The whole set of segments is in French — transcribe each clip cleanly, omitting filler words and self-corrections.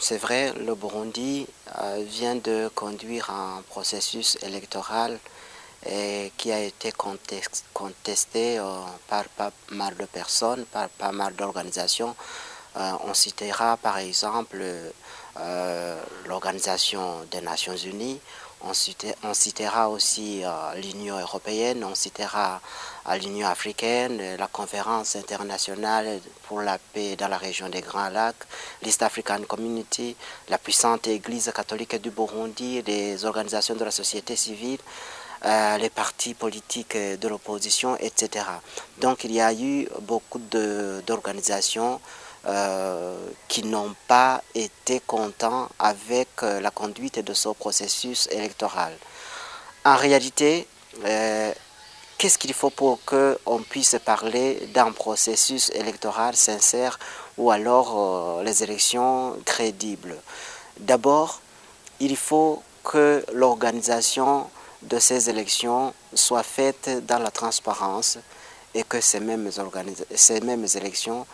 c'est vrai, le Burundi vient de conduire un processus électoral qui a été contesté par pas mal de personnes, par pas mal d'organisations. On citera par exemple l'Organisation des Nations Unies, on citera aussi l'Union européenne, on citera l'Union africaine, la conférence internationale pour la paix dans la région des Grands Lacs, l'East African Community, la puissante Église catholique du Burundi, les organisations de la société civile, les partis politiques de l'opposition, etc. Donc il y a eu beaucoup d'organisations qui n'ont pas été contents avec la conduite de ce processus électoral. En réalité, qu'est-ce qu'il faut pour qu'on puisse parler d'un processus électoral sincère ou alors les élections crédibles? D'abord, il faut que l'organisation de ces élections soit faite dans la transparence et que ces mêmes élections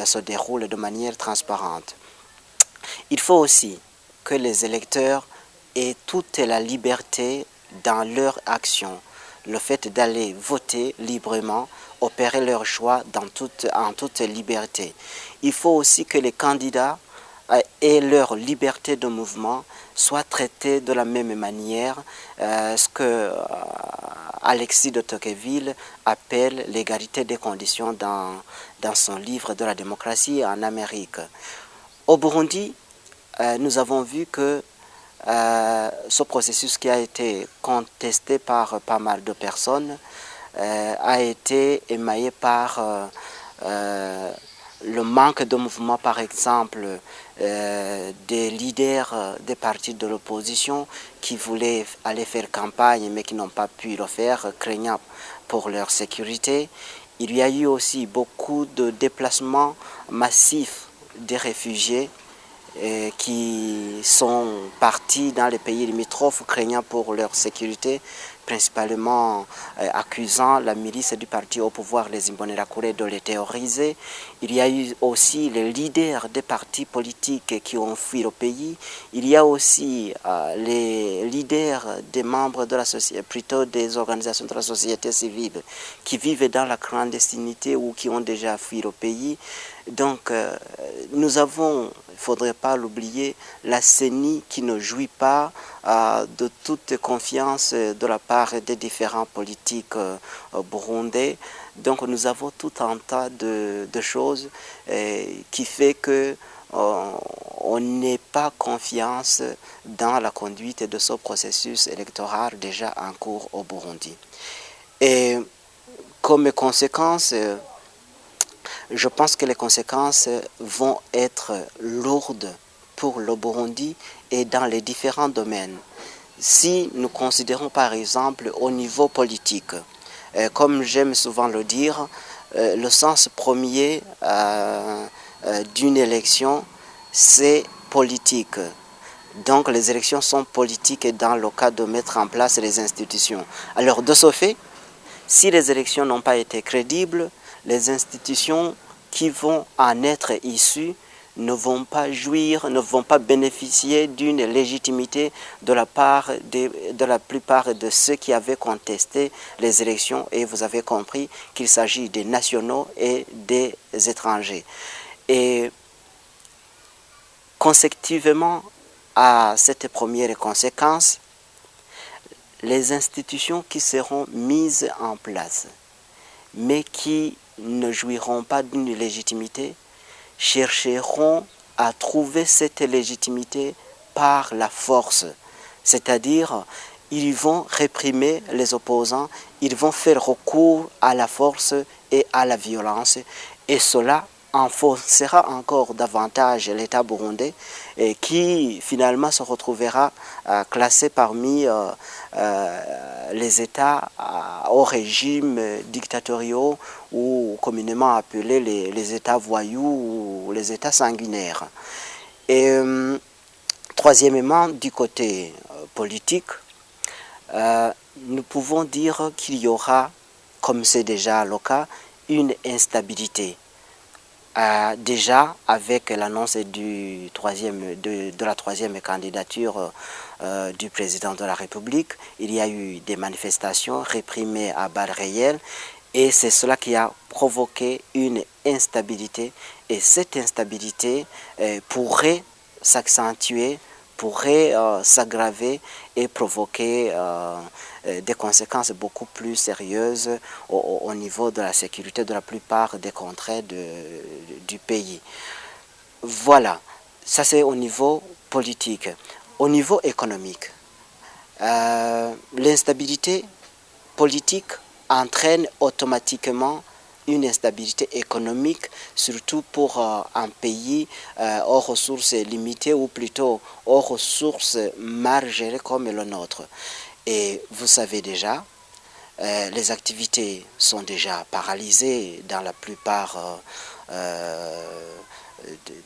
se déroulent de manière transparente. Il faut aussi que les électeurs aient toute la liberté dans leur action, le fait d'aller voter librement, opérer leur choix en toute liberté. Il faut aussi que les candidats et leur liberté de mouvement soient traités de la même manière, ce que Alexis de Tocqueville appelle l'égalité des conditions dans son livre de la démocratie en Amérique. Au Burundi, nous avons vu que ce processus qui a été contesté par pas mal de personnes a été émaillé par le manque de mouvement, par exemple, des leaders des partis de l'opposition qui voulaient aller faire campagne mais qui n'ont pas pu le faire, craignant pour leur sécurité. Il y a eu aussi beaucoup de déplacements massifs des réfugiés qui sont partis dans les pays limitrophes, craignant pour leur sécurité, principalement accusant la milice du parti au pouvoir, les Imbonerakure, de les terroriser. Il y a eu aussi les leaders des partis politiques qui ont fui le pays. Il y a aussi les leaders des membres de la société, plutôt des organisations de la société civile, qui vivent dans la clandestinité ou qui ont déjà fui le pays. Donc, nous avons, il ne faudrait pas l'oublier, la CENI qui ne jouit pas de toute confiance de la part des différents politiques burundais. Donc, nous avons tout un tas de choses qui fait que on n'ait pas confiance dans la conduite de ce processus électoral déjà en cours au Burundi. Et comme conséquence, je pense que les conséquences vont être lourdes pour le Burundi et dans les différents domaines. Si nous considérons par exemple au niveau politique, comme j'aime souvent le dire, le sens premier d'une élection, c'est politique. Donc les élections sont politiques dans le cas de mettre en place les institutions. Alors de ce fait, si les élections n'ont pas été crédibles, les institutions qui vont en être issues ne vont pas jouir, ne vont pas bénéficier d'une légitimité de la part de la plupart de ceux qui avaient contesté les élections. Et vous avez compris qu'il s'agit des nationaux et des étrangers. Et consécutivement à cette première conséquence, les institutions qui seront mises en place, mais qui ne jouiront pas d'une légitimité, chercheront à trouver cette légitimité par la force. C'est-à-dire, ils vont réprimer les opposants, ils vont faire recours à la force et à la violence. Et cela enfoncera encore davantage l'État burundais qui finalement se retrouvera classé parmi les États au régime dictatoriaux ou communément appelés les États voyous ou les États sanguinaires. Et troisièmement, du côté politique, nous pouvons dire qu'il y aura, comme c'est déjà le cas, une instabilité. Déjà, avec l'annonce de la troisième candidature du président de la République, il y a eu des manifestations réprimées à balles réelles et c'est cela qui a provoqué une instabilité et cette instabilité pourrait s'accentuer, pourrait s'aggraver et provoquer des conséquences beaucoup plus sérieuses au niveau de la sécurité de la plupart des contrées du pays. Voilà, ça c'est au niveau politique. Au niveau économique, l'instabilité politique entraîne automatiquement une instabilité économique, surtout pour un pays aux ressources limitées ou plutôt aux ressources mal gérées comme le nôtre. Et vous savez déjà, les activités sont déjà paralysées dans la plupart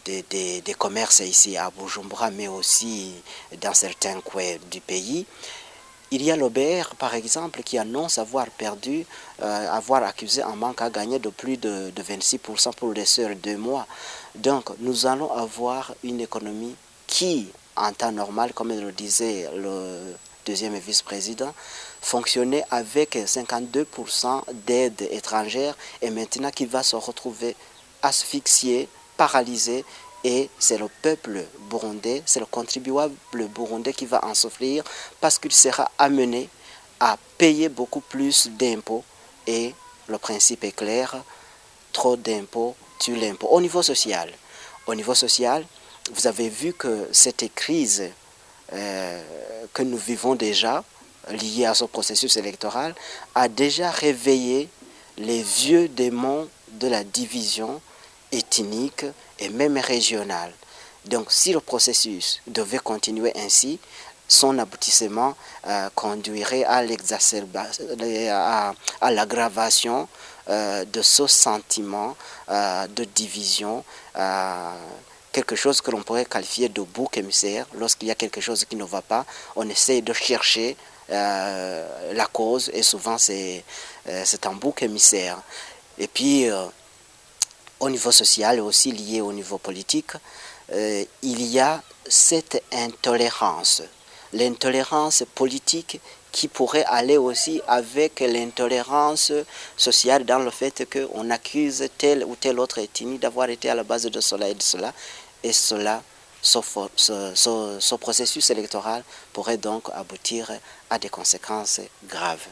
des commerces ici à Bujumbura, mais aussi dans certains coins du pays. Il y a l'OBR, par exemple, qui annonce avoir perdu, avoir accusé un manque à gagner de plus de 26% pour les seuls 2 mois. Donc, nous allons avoir une économie qui, en temps normal, comme le disait le deuxième vice-président, fonctionnait avec 52% d'aide étrangère et maintenant qui va se retrouver asphyxié, paralysé et c'est le peuple burundais, c'est le contribuable burundais qui va en souffrir parce qu'il sera amené à payer beaucoup plus d'impôts et le principe est clair, trop d'impôts tue l'impôt. Au niveau social, vous avez vu que cette crise que nous vivons déjà, liée à ce processus électoral, a déjà réveillé les vieux démons de la division ethnique et même régionale. Donc si le processus devait continuer ainsi, son aboutissement conduirait à l'aggravation de ce sentiment de division, quelque chose que l'on pourrait qualifier de bouc émissaire. Lorsqu'il y a quelque chose qui ne va pas, on essaie de chercher la cause et souvent c'est un bouc émissaire. Et puis au niveau social et aussi lié au niveau politique, il y a cette intolérance. L'intolérance politique qui pourrait aller aussi avec l'intolérance sociale dans le fait qu'on accuse telle ou telle autre ethnie d'avoir été à la base de cela et de cela. Et cela, ce processus électoral pourrait donc aboutir à des conséquences graves.